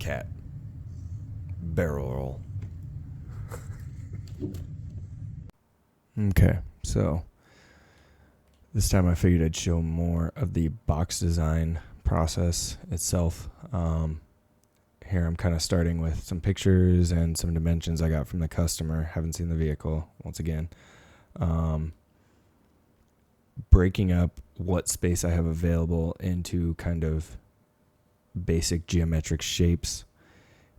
cat barrel roll. Okay, so this time I figured I'd show more of the box design process itself. Here I'm kind of starting with some pictures and some dimensions I got from the customer. Haven't seen the vehicle once again. Breaking up what space I have available into kind of basic geometric shapes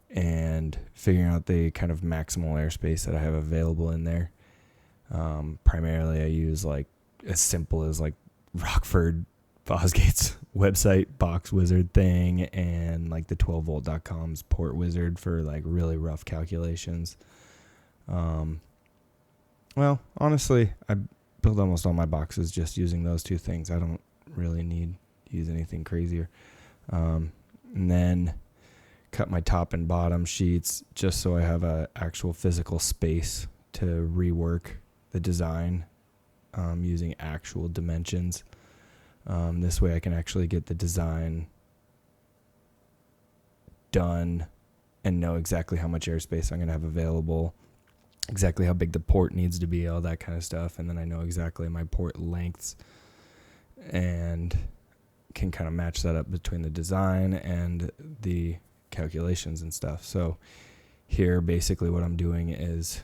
and figuring out the kind of maximal airspace that I have available in there. Primarily I use like as simple as like Rockford Fosgate's website box wizard thing and like the 12volt.com's port wizard for like really rough calculations. Well, honestly, I build almost all my boxes just using those two things. I don't really need to use anything crazier. And then cut my top and bottom sheets just so I have a actual physical space to rework the design using actual dimensions. This way I can actually get the design done and know exactly how much airspace I'm going to have available, exactly how big the port needs to be, all that kind of stuff. And then I know exactly my port lengths and can kind of match that up between the design and the calculations and stuff. So here basically what I'm doing is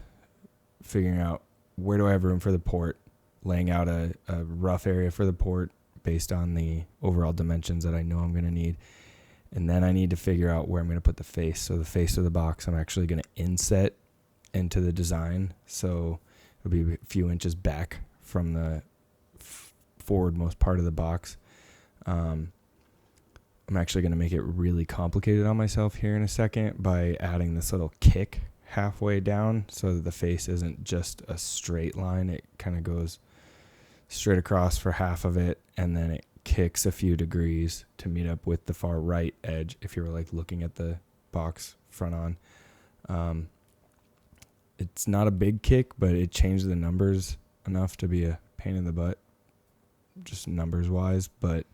figuring out where do I have room for the port, laying out a rough area for the port based on the overall dimensions that I know I'm going to need. And then I need to figure out where I'm going to put the face. So the face of the box I'm actually going to inset into the design. So it'll be a few inches back from the forwardmost part of the box. I'm actually going to make it really complicated on myself here in a second by adding this little kick halfway down so that the face isn't just a straight line. It kind of goes straight across for half of it, and then it kicks a few degrees to meet up with the far right edge if you were like looking at the box front on. It's not a big kick, but it changed the numbers enough to be a pain in the butt, just numbers wise, but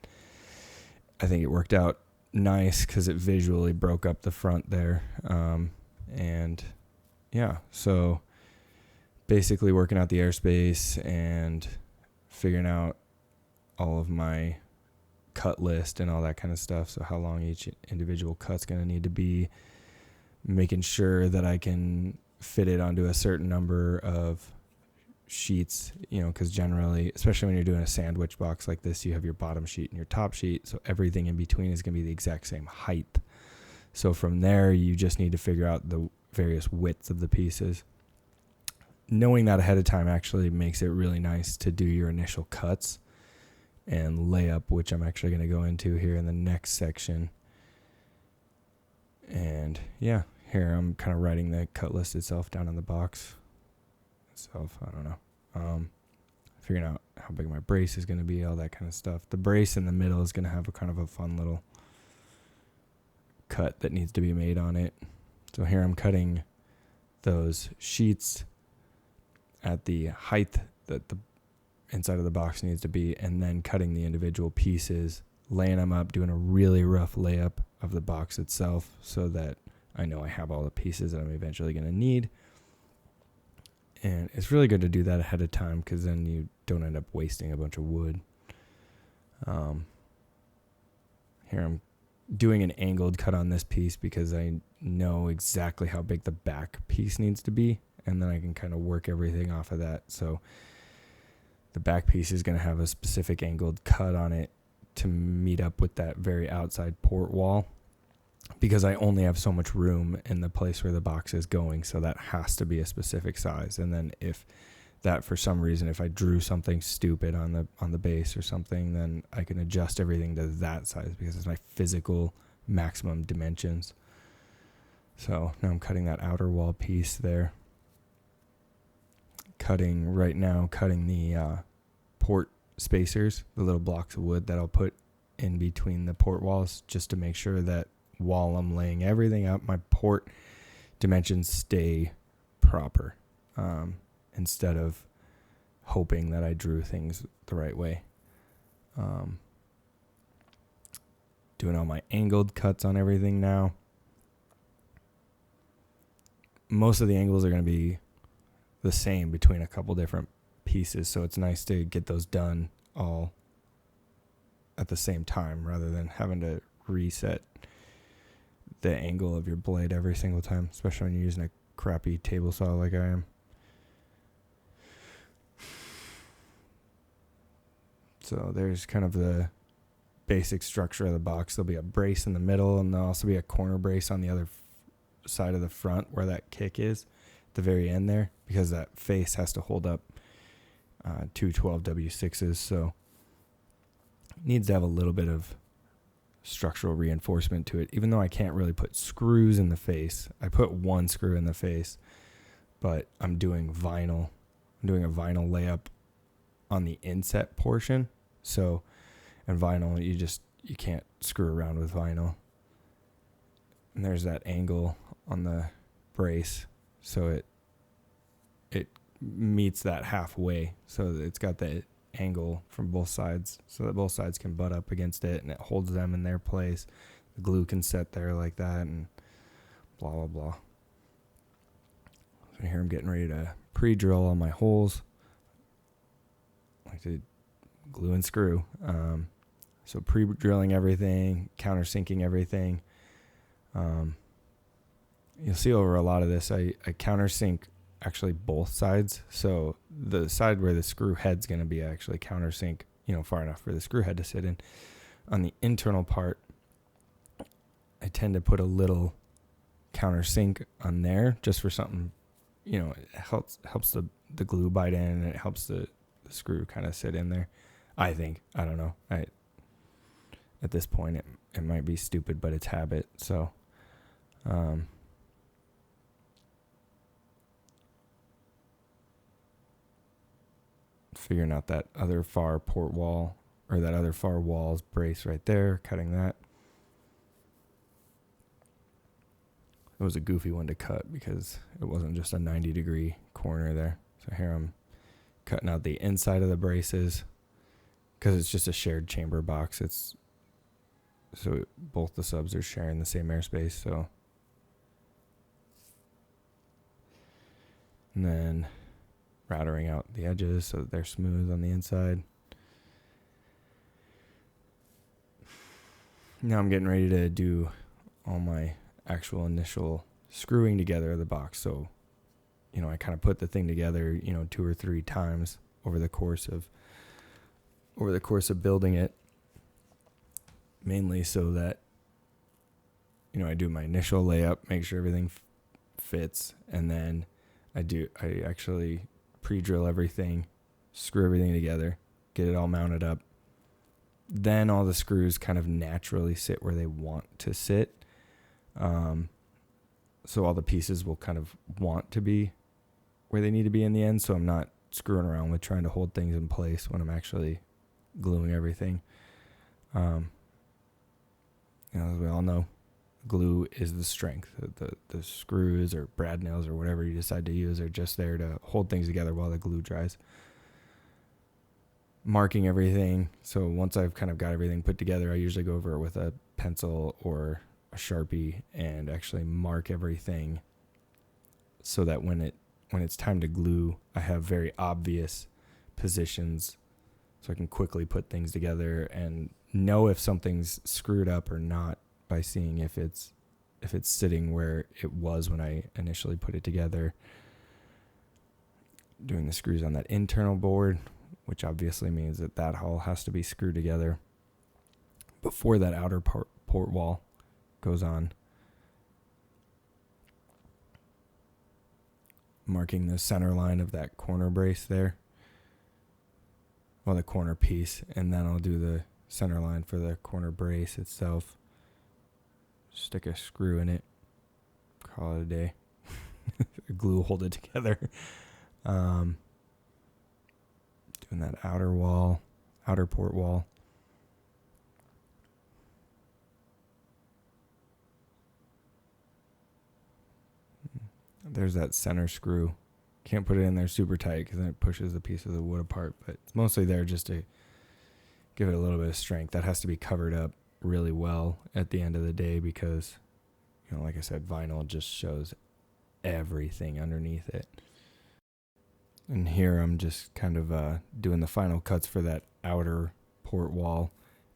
I think it worked out nice because it visually broke up the front there. And yeah, so basically working out the airspace and figuring out all of my cut list and all that kind of stuff. So how long each individual cut's going to need to be, making sure that I can fit it onto a certain number of sheets, because generally, especially when you're doing a sandwich box like this, you have your bottom sheet and your top sheet. So everything in between is going to be the exact same height. So from there, you just need to figure out the various widths of the pieces. Knowing that ahead of time actually makes it really nice to do your initial cuts and layup, which I'm actually going to go into here in the next section. And yeah, here I'm kind of writing the cut list itself down on the box itself. I don't know. Figuring out how big my brace is going to be, all that kind of stuff. The brace in the middle is going to have a kind of a fun little cut that needs to be made on it. So here I'm cutting those sheets at the height that the inside of the box needs to be, and then cutting the individual pieces, laying them up, doing a really rough layup of the box itself so that I know I have all the pieces that I'm eventually going to need. And it's really good to do that ahead of time because then you don't end up wasting a bunch of wood. Here I'm doing an angled cut on this piece because I know exactly how big the back piece needs to be, and then I can kind of work everything off of that. So the back piece is going to have a specific angled cut on it to meet up with that very outside port wall, because I only have so much room in the place where the box is going, so that has to be a specific size. And then if that, for some reason, if I drew something stupid on the base or something, then I can adjust everything to that size because it's my physical maximum dimensions. So now I'm cutting that outer wall piece there. Cutting the port spacers, the little blocks of wood that I'll put in between the port walls, just to make sure that while I'm laying everything out, my port dimensions stay proper, instead of hoping that I drew things the right way. Doing all my angled cuts on everything now. most of the angles are going to be the same between a couple different pieces, so it's nice to get those done all at the same time rather than having to reset the angle of your blade every single time, especially when you're using a crappy table saw like I am. So there's kind of the basic structure of the box. There'll be a brace in the middle, and there'll also be a corner brace on the other side of the front where that kick is at the very end there, because that face has to hold up two 12 W6's, so it needs to have a little bit of structural reinforcement to it. Even though I can't really put screws in the face, I put one screw in the face, but I'm doing vinyl. I'm doing a vinyl layup on the inset portion. So, and vinyl, you can't screw around with vinyl. And there's that angle on the brace, so it meets that halfway. So it's got the angle from both sides, so that both sides can butt up against it, and it holds them in their place. The glue can set there like that, and blah blah blah. So here I'm getting ready to pre-drill all my holes. I like to glue and screw. So pre-drilling everything, countersinking everything. You'll see over a lot of this, I countersink actually both sides. So the side where the screw head's going to be, I actually countersink, far enough for the screw head to sit in. On the internal part, I tend to put a little countersink on there just for something, it helps the glue bite in, and it helps the screw kind of sit in there. I think. I don't know. At this point, it might be stupid, but it's habit. So, figuring out that other far port wall, or that other far wall's brace right there, cutting that. It was a goofy one to cut because it wasn't just a 90-degree corner there. So here I'm cutting out the inside of the braces because it's just a shared chamber box. So both the subs are sharing the same airspace. So, and then routering out the edges so that they're smooth on the inside. Now I'm getting ready to do all my actual initial screwing together of the box. So, I kind of put the thing together, 2 or 3 times over the course of building it, mainly so that, I do my initial layup, make sure everything fits, and then I actually pre-drill everything, screw everything together, get it all mounted up. Then all the screws kind of naturally sit where they want to sit. So all the pieces will kind of want to be where they need to be in the end. So I'm not screwing around with trying to hold things in place when I'm actually gluing everything. As we all know, glue is the strength. The screws or brad nails or whatever you decide to use are just there to hold things together while the glue dries. Marking everything. So once I've kind of got everything put together, I usually go over it with a pencil or a Sharpie and actually mark everything so that when it's time to glue, I have very obvious positions so I can quickly put things together and know if something's screwed up or not by seeing if it's sitting where it was when I initially put it together. Doing the screws on that internal board, which obviously means that all has to be screwed together before that outer port wall goes on. Marking the center line of that corner brace there, well, the corner piece, and then I'll do the center line for the corner brace itself. Stick a screw in it, call it a day. Glue hold it together. Doing that outer port wall. There's that center screw. Can't put it in there super tight because then it pushes the piece of the wood apart, but it's mostly there just to give it a little bit of strength. That has to be covered up really well at the end of the day because, like I said, vinyl just shows everything underneath it. And here I'm just kind of doing the final cuts for that outer port wall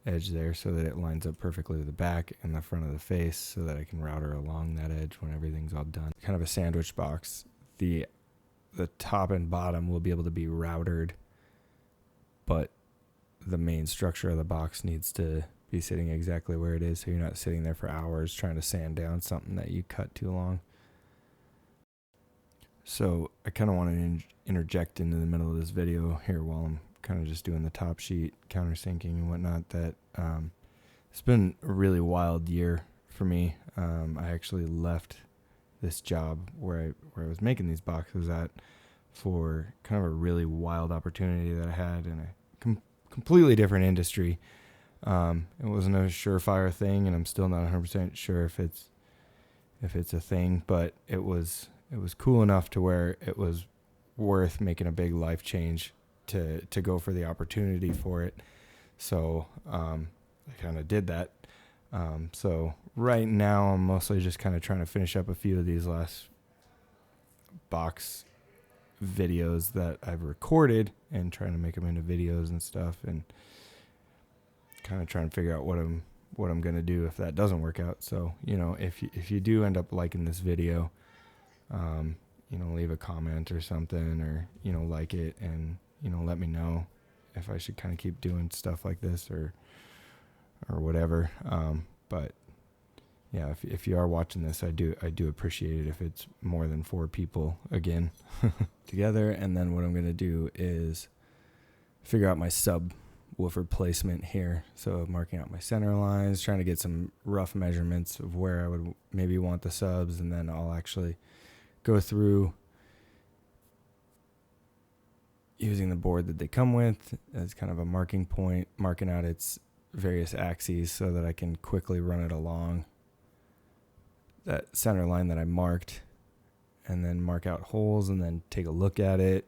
edge there so that it lines up perfectly with the back and the front of the face so that I can router along that edge when everything's all done. Kind of a sandwich box. The top and bottom will be able to be routered, but the main structure of the box needs to be sitting exactly where it is so you're not sitting there for hours trying to sand down something that you cut too long. So I kind of want to interject into the middle of this video here while I'm kind of just doing the top sheet, countersinking and whatnot, that it's been a really wild year for me. I actually left this job where I was making these boxes at for kind of a really wild opportunity that I had in a completely different industry. It wasn't a surefire thing, and I'm still not 100% sure if it's a thing, but it was cool enough to where it was worth making a big life change to go for the opportunity for it. So I kind of did that. So right now I'm mostly just kind of trying to finish up a few of these last box videos that I've recorded and trying to make them into videos and stuff, and kind of trying to figure out what I'm going to do if that doesn't work out. So, if you do end up liking this video, leave a comment or something, or, like it, and, let me know if I should kind of keep doing stuff like this or whatever. But yeah, if you are watching this, I do appreciate it if it's more than 4 people again together. And then what I'm going to do is figure out my subwoofer placement here. So marking out my center lines, trying to get some rough measurements of where I would maybe want the subs, and then I'll actually go through using the board that they come with as kind of a marking point, marking out its various axes so that I can quickly run it along that center line that I marked, and then mark out holes, and then take a look at it,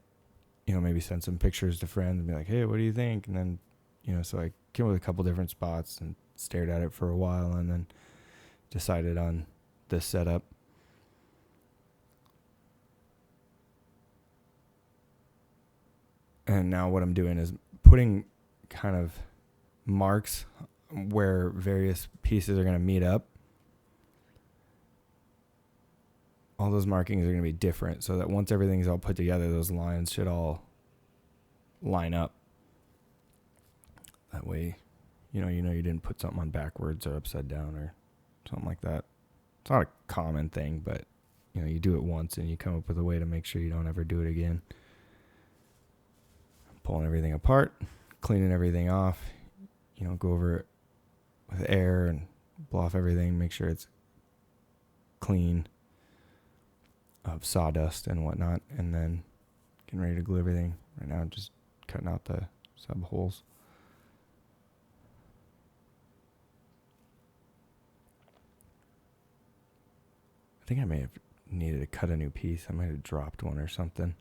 maybe send some pictures to friends and be like, hey, what do you think? And then, so I came with a couple different spots and stared at it for a while, and then decided on this setup. And now what I'm doing is putting kind of marks where various pieces are going to meet up. All those markings are going to be different, so that once everything's all put together, those lines should all line up. That way, you didn't put something on backwards or upside down or something like that. It's not a common thing, but, you do it once and you come up with a way to make sure you don't ever do it again. Pulling everything apart, cleaning everything off, go over it with air and blow off everything, make sure it's clean of sawdust and whatnot, and then getting ready to glue everything. Right now, just cutting out the sub holes. I think I may have needed to cut a new piece. I might have dropped one or something.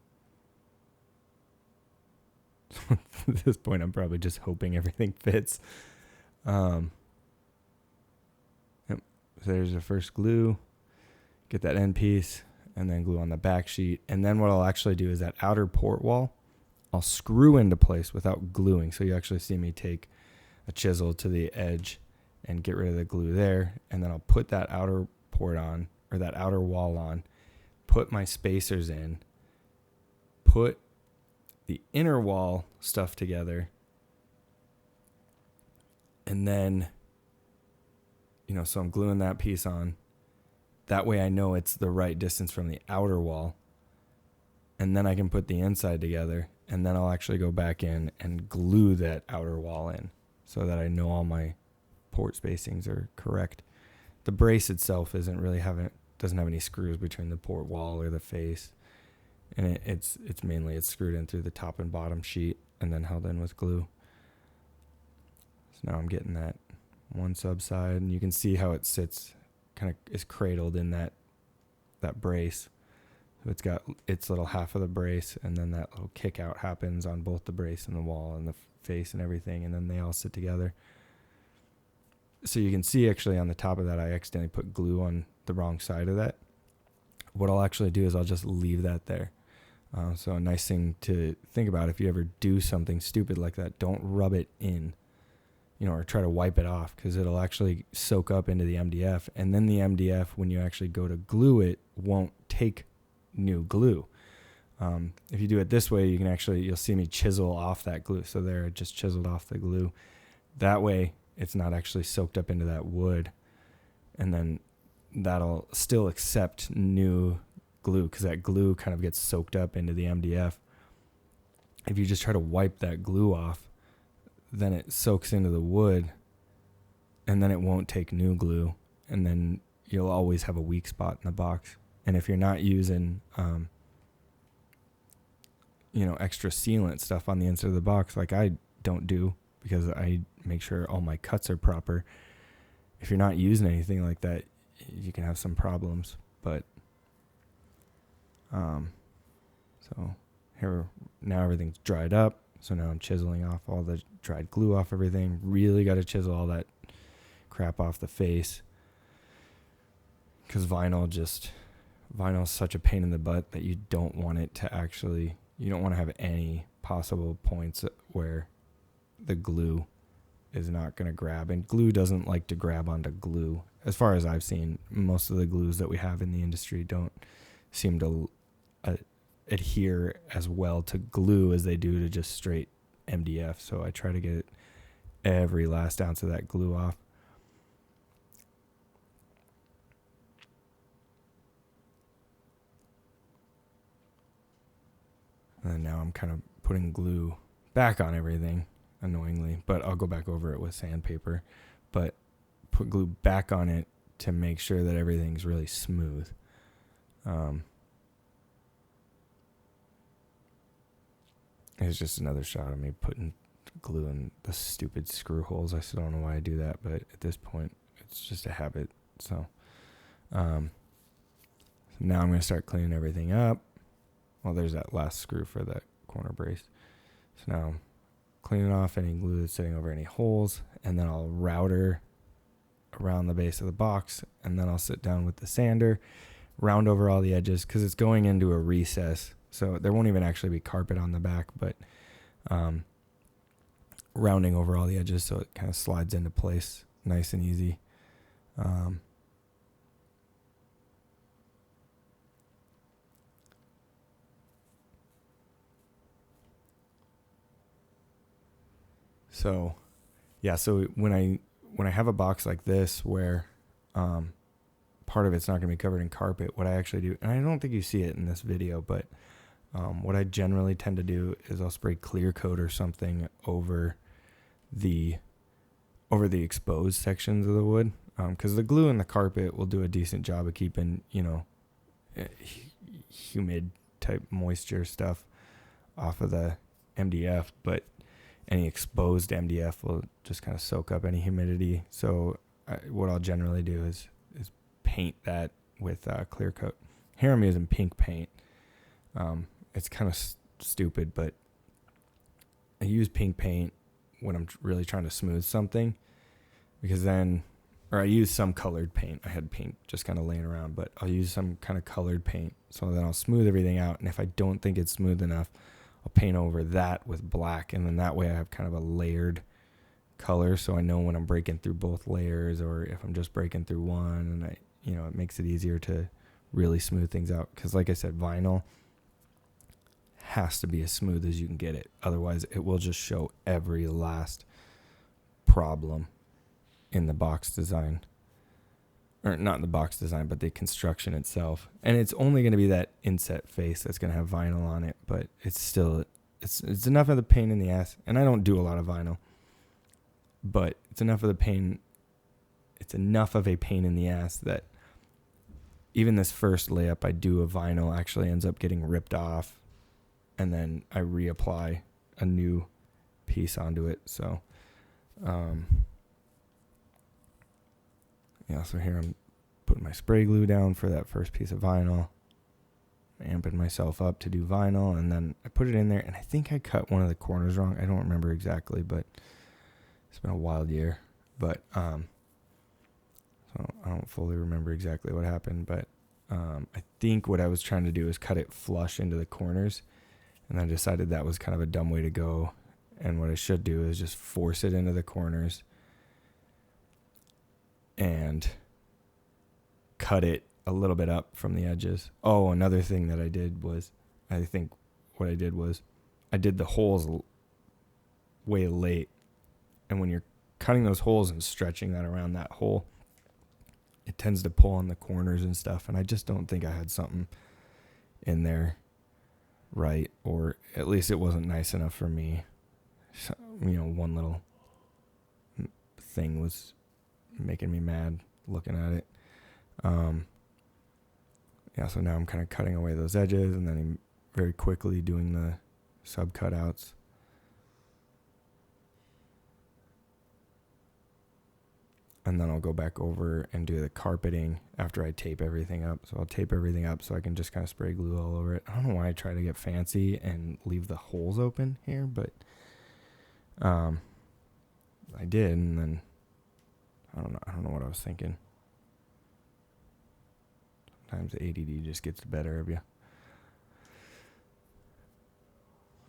At this point, I'm probably just hoping everything fits. Yep. So there's the first glue. Get that end piece, and then glue on the back sheet. And then what I'll actually do is that outer port wall, I'll screw into place without gluing. So you actually see me take a chisel to the edge and get rid of the glue there. And then I'll put that outer port on, or that outer wall on, put my spacers in, put the inner wall stuff together, and then, so I'm gluing that piece on. That way I know it's the right distance from the outer wall, and then I can put the inside together, and then I'll actually go back in and glue that outer wall in so that I know all my port spacings are correct. The brace itself doesn't have any screws between the port wall or the face. And it's mainly screwed in through the top and bottom sheet and then held in with glue. So now I'm getting that one sub side, and you can see how it sits, kind of is cradled in that brace. So it's got its little half of the brace, and then that little kick out happens on both the brace and the wall and the face and everything, and then they all sit together. So you can see actually on the top of that, I accidentally put glue on the wrong side of that. what I'll actually do is I'll just leave that there. So a nice thing to think about if you ever do something stupid like that, don't rub it in, or try to wipe it off, because it'll actually soak up into the MDF. And then the MDF, when you actually go to glue it, won't take new glue. If you do it this way, you'll see me chisel off that glue. So there, I just chiseled off the glue. That way, it's not actually soaked up into that wood. And then that'll still accept new glue, because that glue kind of gets soaked up into the MDF. If you just try to wipe that glue off, then it soaks into the wood, and then it won't take new glue, and then you'll always have a weak spot in the box. And if you're not using extra sealant stuff on the inside of the box, like I don't do, because I make sure all my cuts are proper, if you're not using anything like that, you can have some problems. But so here, now everything's dried up. So now I'm chiseling off all the dried glue off everything. Really got to chisel all that crap off the face, because vinyl is such a pain in the butt that you don't want to have any possible points where the glue is not going to grab. And glue doesn't like to grab onto glue. As far as I've seen, most of the glues that we have in the industry don't seem to adhere as well to glue as they do to just straight MDF. So I try to get every last ounce of that glue off. And now I'm kind of putting glue back on everything, annoyingly, but I'll go back over it with sandpaper, but put glue back on it to make sure that everything's really smooth. It's just another shot of me putting glue in the stupid screw holes. I still don't know why I do that, but at this point, it's just a habit. So now I'm going to start cleaning everything up. Well, there's that last screw for that corner brace. So now I'm cleaning off any glue that's sitting over any holes, and then I'll router around the base of the box, and then I'll sit down with the sander, round over all the edges, because it's going into a recess. So there won't even actually be carpet on the back, but rounding over all the edges so it kind of slides into place nice and easy. So when I have a box like this where part of it's not going to be covered in carpet, what I actually do, and I don't think you see it in this video, but what I generally tend to do is I'll spray clear coat or something over the exposed sections of the wood, because the glue in the carpet will do a decent job of keeping humid type moisture stuff off of the MDF, but any exposed MDF will just kind of soak up any humidity. So what I'll generally do is paint that with clear coat. Here I'm using pink paint. It's kind of stupid, but I use pink paint when I'm really trying to smooth something, or I use some colored paint. I had pink just kind of laying around, but I'll use some kind of colored paint. So then I'll smooth everything out. And if I don't think it's smooth enough, I'll paint over that with black. And then that way I have kind of a layered color. So I know when I'm breaking through both layers, or if I'm just breaking through one, and it makes it easier to really smooth things out. Because like I said, vinyl has to be as smooth as you can get it. Otherwise, it will just show every last problem in the box design. Or not in the box design, but the construction itself. And it's only going to be that inset face that's going to have vinyl on it. But it's still, it's enough of the pain in the ass. And I don't do a lot of vinyl. But it's enough of the pain. It's enough of a pain in the ass that even this first layup I do of vinyl actually ends up getting ripped off. And then I reapply a new piece onto it. So, so here I'm putting my spray glue down for that first piece of vinyl, amping myself up to do vinyl, and then I put it in there, and I think I cut one of the corners wrong. I don't remember exactly, but it's been a wild year. But so I don't fully remember exactly what happened, but I think what I was trying to do is cut it flush into the corners, and I decided that was kind of a dumb way to go. And what I should do is just force it into the corners and cut it a little bit up from the edges. Oh, another thing that I did was, I think what I did was I did the holes way late. And when you're cutting those holes and stretching that around that hole, it tends to pull on the corners and stuff. And I just don't think I had something in there right, or at least it wasn't nice enough for me. So, one little thing was making me mad looking at it. So now I'm kind of cutting away those edges and then I'm very quickly doing the sub cutouts. And then I'll go back over and do the carpeting after I tape everything up. So I'll tape everything up so I can just kind of spray glue all over it. I don't know why I try to get fancy and leave the holes open here, but I did, and then I don't know what I was thinking. Sometimes the ADD just gets the better of you.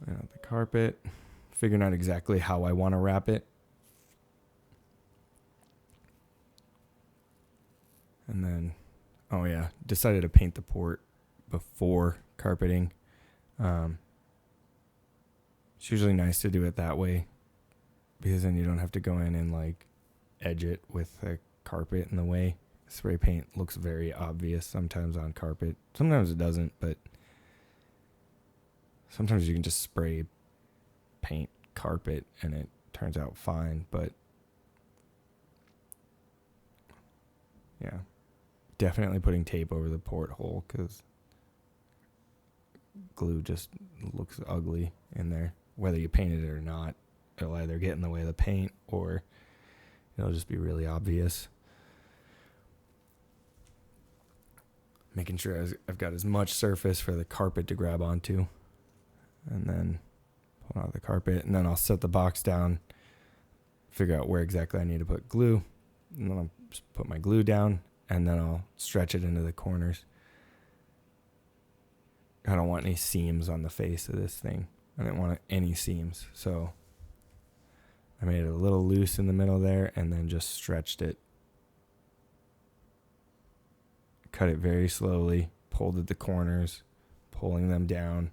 The carpet, figuring out exactly how I want to wrap it. And then, decided to paint the port before carpeting. It's usually nice to do it that way because then you don't have to go in and edge it with a carpet in the way. Spray paint looks very obvious sometimes on carpet. Sometimes it doesn't, but sometimes you can just spray paint carpet and it turns out fine. But yeah, definitely putting tape over the porthole because glue just looks ugly in there. Whether you painted it or not, it'll either get in the way of the paint or it'll just be really obvious. Making sure I've got as much surface for the carpet to grab onto. And then pull out the carpet. And then I'll set the box down, figure out where exactly I need to put glue. And then I'll just put my glue down. And then I'll stretch it into the corners. I don't want any seams on the face of this thing. I didn't want any seams. So I made it a little loose in the middle there and then just stretched it. Cut it very slowly, pulled at the corners, pulling them down.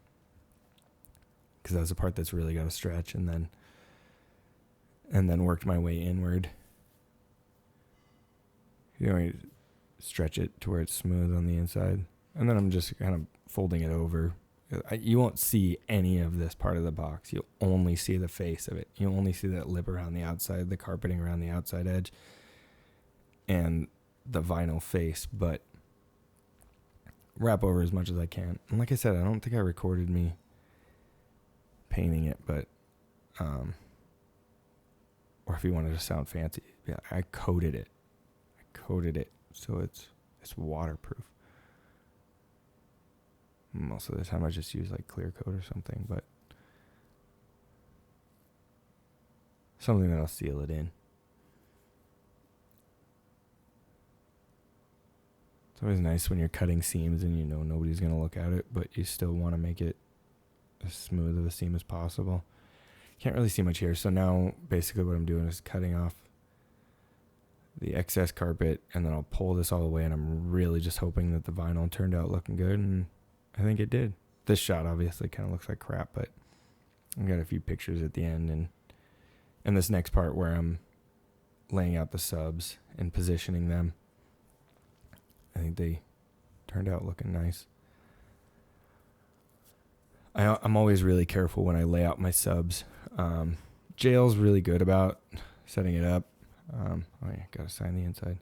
Because that's the part that's really got to stretch, and then worked my way inward. You stretch it to where it's smooth on the inside. And then I'm just kind of folding it over. You won't see any of this part of the box. You'll only see the face of it. You'll only see that lip around the outside, the carpeting around the outside edge, and the vinyl face. But wrap over as much as I can. And like I said, I don't think I recorded me painting it, but or if you wanted to sound fancy, I coated it. So it's waterproof. Most of the time I just use clear coat or something, but something that'll seal it in. It's always nice when you're cutting seams and nobody's going to look at it, but you still want to make it as smooth of a seam as possible. Can't really see much here, so now basically what I'm doing is cutting off the excess carpet, and then I'll pull this all the way, and I'm really just hoping that the vinyl turned out looking good, and I think it did. This shot obviously kind of looks like crap, but I've got a few pictures at the end, and this next part where I'm laying out the subs and positioning them, I think they turned out looking nice. I'm always really careful when I lay out my subs. Jail's really good about setting it up. Gotta sign the inside.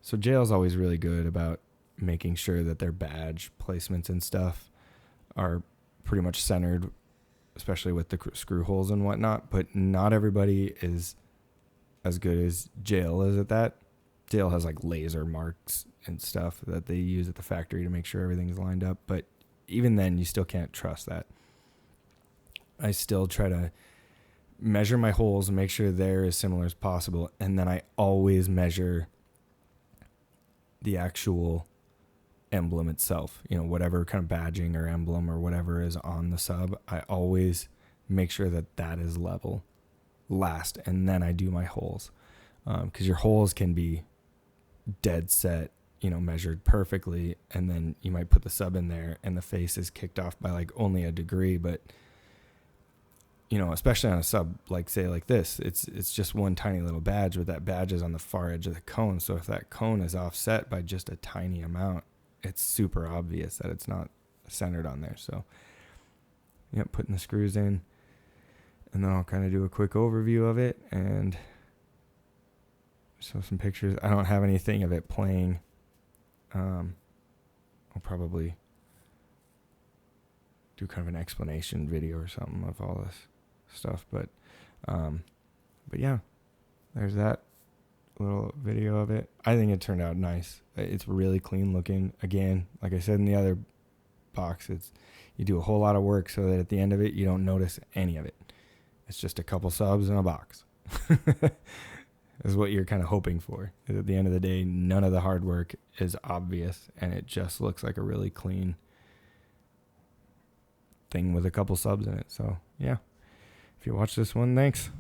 So Jail's always really good about making sure that their badge placements and stuff are pretty much centered, especially with the screw holes and whatnot. But not everybody is as good as Jail is at that. Jail has laser marks and stuff that they use at the factory to make sure everything's lined up. But even then, you still can't trust that. I still try to measure my holes and make sure they're as similar as possible. And then I always measure the actual emblem itself, whatever kind of badging or emblem or whatever is on the sub, I always make sure that is level last, and then I do my holes, because your holes can be dead set, measured perfectly, and then you might put the sub in there and the face is kicked off by like only a degree, but especially on a sub like say like this, it's just one tiny little badge, but that badge is on the far edge of the cone, so if that cone is offset by just a tiny amount, it's super obvious that it's not centered on there. So putting the screws in, and then I'll kind of do a quick overview of it and show some pictures. I don't have anything of it playing. I'll probably do kind of an explanation video or something of all this stuff, but yeah, there's that little video of it. I think it turned out nice. It's really clean looking. Again, like I said in the other box, you do a whole lot of work so that at the end of it you don't notice any of it. It's just a couple subs in a box. Is what you're kind of hoping for. At the end of the day, none of the hard work is obvious, and it just looks like a really clean thing with a couple subs in it. So yeah, if you watch this one, thanks.